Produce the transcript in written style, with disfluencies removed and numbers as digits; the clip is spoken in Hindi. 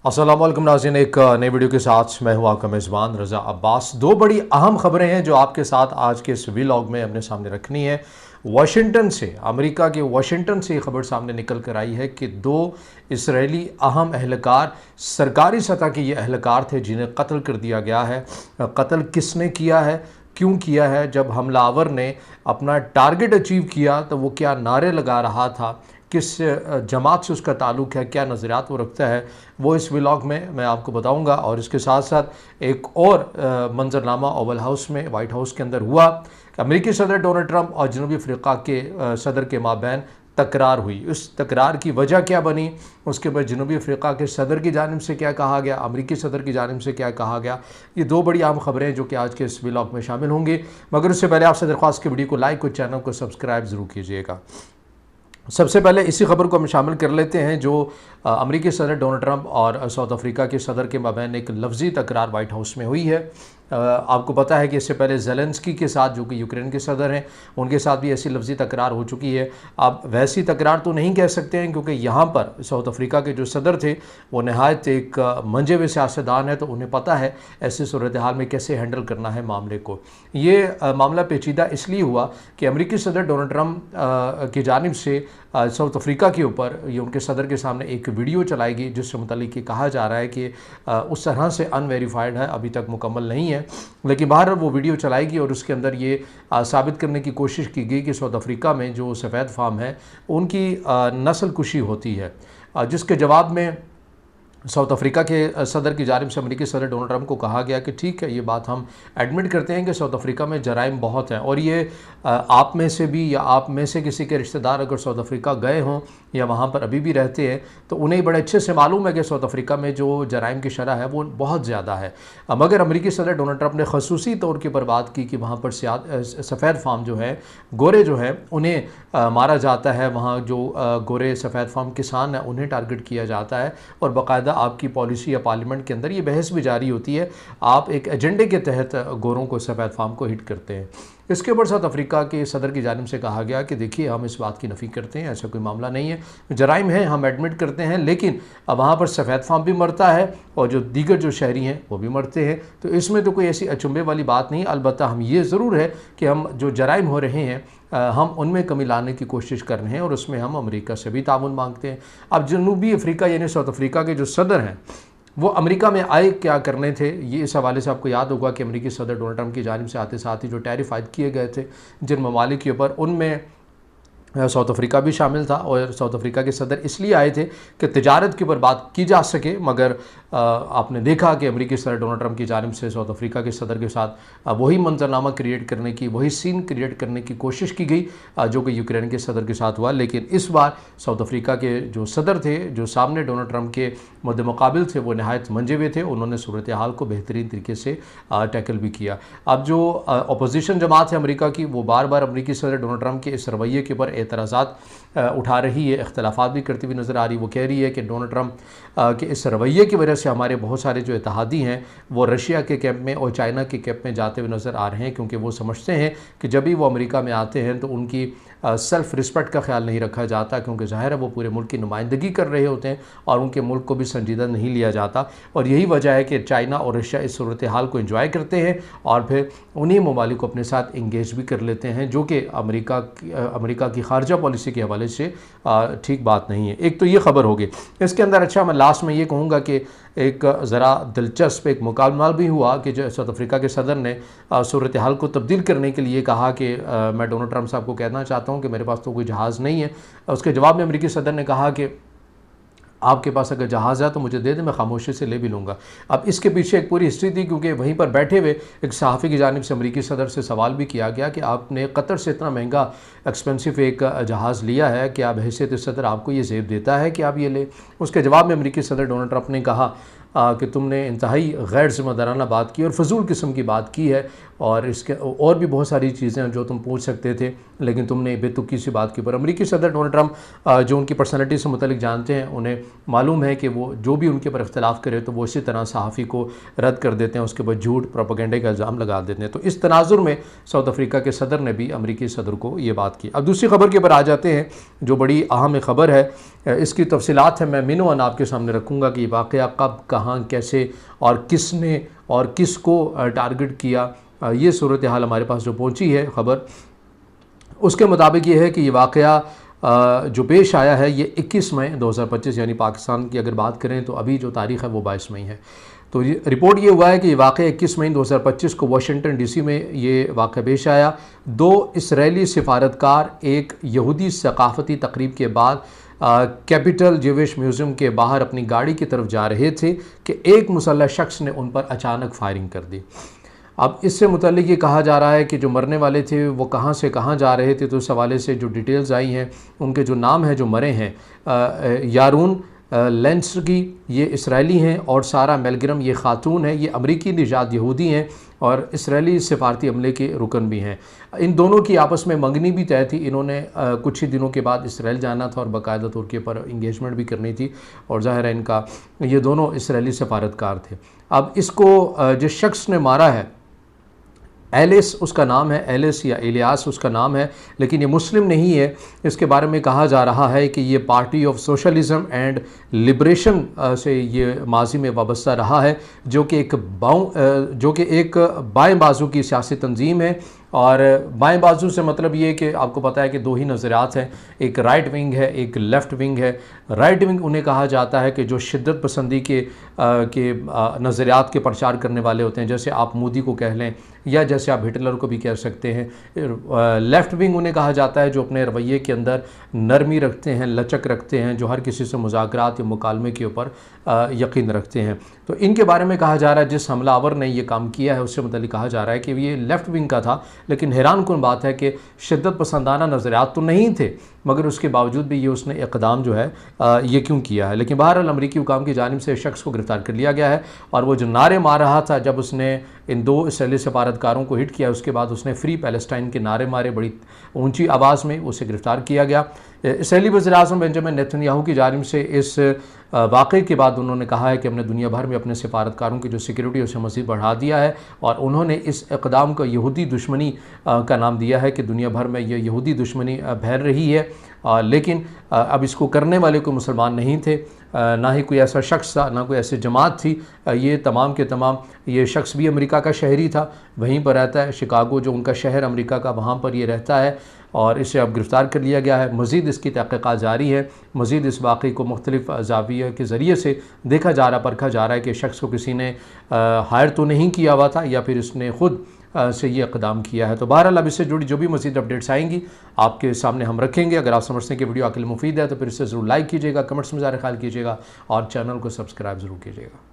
अस्सलाम वालेकुम नाज़रीन, एक नई वीडियो के साथ मैं हूं आपका मेज़बान रज़ा अब्बास। दो बड़ी अहम खबरें हैं जो आपके साथ आज के इस व्लॉग में अपने सामने रखनी है। वाशिंगटन से, अमेरिका के वाशिंगटन से ये खबर सामने निकल कर आई है कि दो इसराइली अहम एहलकार, सरकारी सतह के ये एहलकार थे जिन्हें कत्ल कर दिया गया है। कत्ल किसने किया है, क्यों किया है, जब हमलावर ने अपना टारगेट अचीव किया तो वो क्या नारे लगा रहा था, किस जमात से उसका ताल्लुक़ है, क्या नज़रियात वो रखता है, वो इस व्लॉग में मैं आपको बताऊंगा। और इसके साथ साथ एक और मंजरनामा ओवल हाउस में, वाइट हाउस के अंदर हुआ। अमेरिकी सदर डोनाल्ड ट्रंप और जनूबी अफ्रीका के सदर के माबैन तकरार हुई। उस तकरार की वजह क्या बनी, उसके बाद जनूबी अफ्रीका के सदर की जानिब से क्या कहा गया, अमेरिकी सदर की जानिब से क्या कहा गया, ये दो बड़ी अहम खबरें जो कि आज के इस व्लॉग में शामिल होंगी। मगर उससे पहले आपसे दरख्वास्त की वीडियो को लाइक और चैनल को सब्सक्राइब ज़रूर कीजिएगा। सबसे पहले इसी खबर को हम शामिल कर लेते हैं जो अमेरिकी सदर डोनाल्ड ट्रंप और साउथ अफ्रीका के सदर के माबैन एक लफ्ज़ी तकरार वाइट हाउस में हुई है। आपको पता है कि इससे पहले ज़ेलेंस्की के साथ, जो कि यूक्रेन के सदर हैं, उनके साथ भी ऐसी लफ्ज़ी तकरार हो चुकी है। अब वैसी तकरार तो नहीं कह सकते हैं क्योंकि यहाँ पर साउथ अफ्रीका के जो सदर थे वो नहायत एक मंजे हुए सियासतदान है, तो उन्हें पता है ऐसी सूरत हाल में कैसे हैंडल करना है मामले को। ये मामला पेचीदा इसलिए हुआ कि अमेरिकी सदर डोनाल्ड ट्रंप की जानिब से साउथ अफ्रीका के ऊपर ये उनके सदर के सामने एक वीडियो चलाई गई जिससे मुतालिक कहा जा रहा है कि उस तरह से अनवेरीफाइड है, अभी तक मुकम्मल नहीं है, लेकिन बाहर वो वीडियो चलाई गई और उसके अंदर ये साबित करने की कोशिश की गई कि साउथ अफ्रीका में जो सफ़ेद फार्म है उनकी नस्ल कुशी होती है। जिसके जवाब में साउथ अफ्रीका के सदर की जानिब से अमेरिकी सदर डोनाल्ड ट्रंप को कहा गया कि ठीक है, ये बात हम एडमिट करते हैं कि साउथ अफ्रीका में जराइम बहुत हैं, और ये आप में से भी या आप में से किसी के रिश्तेदार अगर साउथ अफ्रीका गए हों या वहाँ पर अभी भी रहते हैं तो उन्हें बड़े अच्छे से मालूम है कि साउथ अफ्रीका में जो जराइम की शरह है वो बहुत ज़्यादा है। मगर अमेरिकी सदर डोनाल्ड ट्रंप ने खसूसी तौर के पर बात की कि वहाँ पर सफ़ेद फार्म जो है, गोरे जो हैं, उन्हें मारा जाता है। वहाँ जो गोरे सफ़ेद फार्म किसान हैं उन्हें टारगेट किया जाता है और बाकायदा आपकी पॉलिसी या पार्लियामेंट के अंदर ये बहस भी जारी होती है। आप एक एजेंडे के तहत गोरों को, सफ़ेद फार्म को हिट करते हैं। इसके ऊपर साउथ अफ्रीका के सदर की जानिब से कहा गया कि देखिए, हम इस बात की नफ़ी करते हैं, ऐसा कोई मामला नहीं है, जराइम है, हम एडमिट करते हैं, लेकिन अब वहाँ पर सफ़ेद फार्म भी मरता है और जो दीगर जो शहरी हैं वो भी मरते हैं, तो इसमें तो कोई ऐसी अचंभे वाली बात नहीं। अलबत्ता हम ये ज़रूर है कि हम जो जराइम हो रहे हैं हम उनमें कमी लाने की कोशिश कर रहे हैं और उसमें हम अमेरिका से भी ताउन मांगते हैं। अब जनूबी अफ्रीका यानी साउथ अफ्रीका के जो सदर हैं वो अमेरिका में आए क्या करने थे, ये इस हवाले से आपको याद होगा कि अमेरिकी सदर डोनाल्ड ट्रंप की जानिब से आते साथ ही जो टैरिफ आयद किए गए थे जिन ममालिक के ऊपर, उनमें साउथ अफ्रीका भी शामिल था। और साउथ अफ्रीका के सदर इसलिए आए थे कि तिजारत के ऊपर बात की जा सके, मगर आपने देखा कि अमेरिकी सदर डोनाल्ड ट्रंप की जानिब से साउथ अफ्रीका के सदर के साथ वही मंजरनामा क्रिएट करने की, वही सीन क्रिएट करने की कोशिश की गई जो कि यूक्रेन के सदर के साथ हुआ। लेकिन इस बार साउथ अफ्रीका के जो सदर थे, जो सामने डोनाल्ड ट्रंप के मुकाबिल थे, वो नहायत मंजे हुए थे। उन्होंने सूरत हाल को बेहतरीन तरीके से टैकल भी किया। अब जो अपोजिशन जमात है अमेरिका की, वो बार बार अमेरिकी सदर डोनाल्ड ट्रंप के इस रवैये के ऊपर एतराज़ात उठा रही है, इख्तलाफात भी करती हुई नज़र आ रही। वो कह रही है कि डोनाल्ड ट्रंप के इस रवैये की वजह से हमारे बहुत सारे जो इत्तेहादी हैं वो रशिया के कैंप में और चाइना के कैंप में जाते हुए नज़र आ रहे हैं, क्योंकि वो समझते हैं कि जब भी वो अमेरिका में आते हैं तो उनकी सेल्फ़ रिस्पेक्ट का ख्याल नहीं रखा जाता, क्योंकि ज़ाहिर है वो पूरे मुल्क की नुमाइंदगी कर रहे होते हैं और उनके मुल्क को भी संजीदा नहीं लिया जाता। और यही वजह है कि चाइना और रशिया इस सूरत हाल को इंजॉय करते हैं और फिर उन्हीं ममालिक को अपने साथ इंगेज भी कर लेते हैं, जो कि अमेरिका की खारजा पॉलिसी के हवाले से ठीक बात नहीं है। एक तो ये खबर होगी। इसके अंदर अच्छा, मैं लास्ट में ये कहूँगा कि एक ज़रा दिलचस्प एक मुकाबला भी हुआ कि जो साउथ अफ्रीका के सदर ने सूरत हाल को तब्दील करने के लिए कहा कि मैं डोनाल्ड ट्रंप साहब को कहना चाहता हूँ कि मेरे पास तो कोई जहाज़ नहीं है। उसके जवाब में अमेरिकी सदर ने कहा कि आपके पास अगर जहाज़ है तो मुझे दे दें, मैं खामोशी से ले भी लूँगा। अब इसके पीछे एक पूरी हिस्ट्री थी, क्योंकि वहीं पर बैठे हुए एक सहाफ़ी की जानिब से अमेरिकी सदर से सवाल भी किया गया कि आपने कतर से इतना महंगा एक्सपेंसिव एक जहाज़ लिया है कि आप हैसियत सदर आपको ये ज़ेब देता है कि आप ये लें। उसके जवाब में अमेरिकी सदर डोनाल्ड ट्रंप ने कहा कि तुमने इंतहाई गैर ज़िम्मेदाराना बात की और फजूल किस्म की बात की है, और इसके और भी बहुत सारी चीज़ें जो तुम पूछ सकते थे, लेकिन तुमने बेतुकी सी बात की। पर अमेरिकी सदर डोनाल्ड ट्रंप जो उनकी पर्सनैलिटी से मुतल्लिक जानते हैं, उन्हें मालूम है कि वो जो भी उनके ऊपर इख्तलाफ करे तो वो इसी तरह सहाफ़ी को रद्द कर देते हैं, उसके बाद झूठ प्रोपेगेंडे का इल्ज़ाम लगा देते हैं। तो इस तनाजुर में साउथ अफ्रीका के सदर ने भी अमरीकी सदर को ये बात की। अब दूसरी खबर के ऊपर आ जाते हैं जो बड़ी अहम खबर है। इसकी तफसीलात है मैं मिनोअन आपके सामने रखूँगा कि वाक़या कब, कहाँ, कैसे और किसने और किसको टारगेट किया। ये सूरत हाल हमारे पास जो पहुँची है खबर, उसके मुताबिक ये है कि ये वाक़या जो पेश आया है ये 21 मई 2025 यानी पाकिस्तान की अगर बात करें तो अभी जो तारीख़ है वो 22 मई है। तो रिपोर्ट ये हुआ है कि ये वाक़या 21 मई 2025 को वाशिंगटन डीसी में ये वाक़या पेश आया। 2 इसराइली सिफारतकार एक यहूदी सकाफ़ती तकरीब के बाद कैपिटल ज्यूविश म्यूज़ियम के बाहर अपनी गाड़ी की तरफ जा रहे थे कि एक मुसल्लह शख्स ने उन पर अचानक फायरिंग कर दी। अब इससे मुतल्लिक ये कहा जा रहा है कि जो मरने वाले थे वो कहाँ से कहाँ जा रहे थे। तो इस हवाले से जो डिटेल्स आई हैं, उनके जो नाम हैं जो मरे हैं, यारून लेंस्की ये इसराइली हैं और सारा मेलग्रम ये खातून है, ये अमरीकी निजात यहूदी हैं और इसराइली सिफारती अमले के रुकन भी हैं। इन दोनों की आपस में मंगनी भी तय थी। इन्होंने कुछ ही दिनों के बाद इसराइल जाना था और बाकायदा तौर के पर इंगेजमेंट भी करनी थी और ज़ाहिर है इनका ये दोनों इसराइली सफारतकार थे। अब इसको जिस शख्स ने मारा है, एलिस उसका नाम है, एलिस या इलियास उसका नाम है, लेकिन ये मुस्लिम नहीं है। इसके बारे में कहा जा रहा है कि ये party of socialism and liberation से ये माजी में वाबस्ता रहा है, जो कि एक बाएं बाजू की सियासी तंजीम है। और बाएं बाजू से मतलब ये कि आपको पता है कि 2 ही नज़रियात हैं, एक राइट विंग है, एक लेफ़्ट विंग है। राइट विंग उन्हें कहा जाता है कि जो शिद्दत पसंदी के नज़रियात के प्रचार करने वाले होते हैं, जैसे आप मोदी को कह लें या जैसे आप हिटलर को भी कह सकते हैं। लेफ़्ट विंग उन्हें कहा जाता है जो अपने रवैये के अंदर नरमी रखते हैं, लचक रखते हैं, जो हर किसी से मुज़ाकरात या मुकालमे के ऊपर यकीन रखते हैं। तो इनके बारे में कहा जा रहा है जिस हमलावर ने ये काम किया है उससे मतलब कहा जा रहा है कि ये लेफ़्ट विंग का था, लेकिन हैरान कुन बात है कि शिद्दत पसंदाना नज़रियात तो नहीं थे, मगर उसके बावजूद भी ये उसने इक़दाम जो है ये क्यों किया है। लेकिन बहरहाल अमरीकी हुकाम की जानिब से शख्स को गिरफ़्तार कर लिया गया है और वो जो नारे मार रहा था जब उसने इन 2 इसराइली सफारतकारों को हिट किया, उसके बाद उसने फ्री पैलेस्टाइन के नारे मारे बड़ी ऊंची आवाज़ में, उसे गिरफ़्तार किया गया। इसराइली वज़ीर-ए-आज़म बेंजामिन नेतन्याहू की जानिब से इस वाक़े के बाद उन्होंने कहा है कि हमने दुनिया भर में अपने सिफारतकारों की जो सिक्योरिटी है उसे मज़ीद बढ़ा दिया है और उन्होंने इस इक़दाम को यहूदी दुश्मनी का नाम दिया है कि दुनिया भर में ये यहूदी दुश्मनी फैल रही है। लेकिन अब इसको करने वाले कोई मुसलमान नहीं थे, ना ही कोई ऐसा शख्स था, ना कोई ऐसी जमात थी। ये तमाम के तमाम, ये शख्स भी अमेरिका का शहरी था, वहीं पर रहता है, शिकागो जो उनका शहर अमेरिका का, वहाँ पर ये रहता है और इसे अब गिरफ़्तार कर लिया गया है। मज़ीद इसकी तहक़ीक़ात जारी है, मज़ीद इस वाक़े को मुख्तलिफ़ ज़ाविया के ज़रिए से देखा जा रहा, परखा जा रहा है कि शख्स को किसी ने हायर तो नहीं किया हुआ था या फिर इसने ख़ुद से ये इक़दाम किया है। तो बहरहाल अब इससे जुड़ी जो भी मज़ीद अपडेट्स आएंगी आपके सामने हम रखेंगे। अगर आप समझते हैं कि वीडियो आपके लिए मुफीद है तो फिर इसे ज़रूर लाइक कीजिएगा, कमेंट्स में ज़रा ख्याल कीजिएगा और चैनल को सब्सक्राइब ज़रूर कीजिएगा।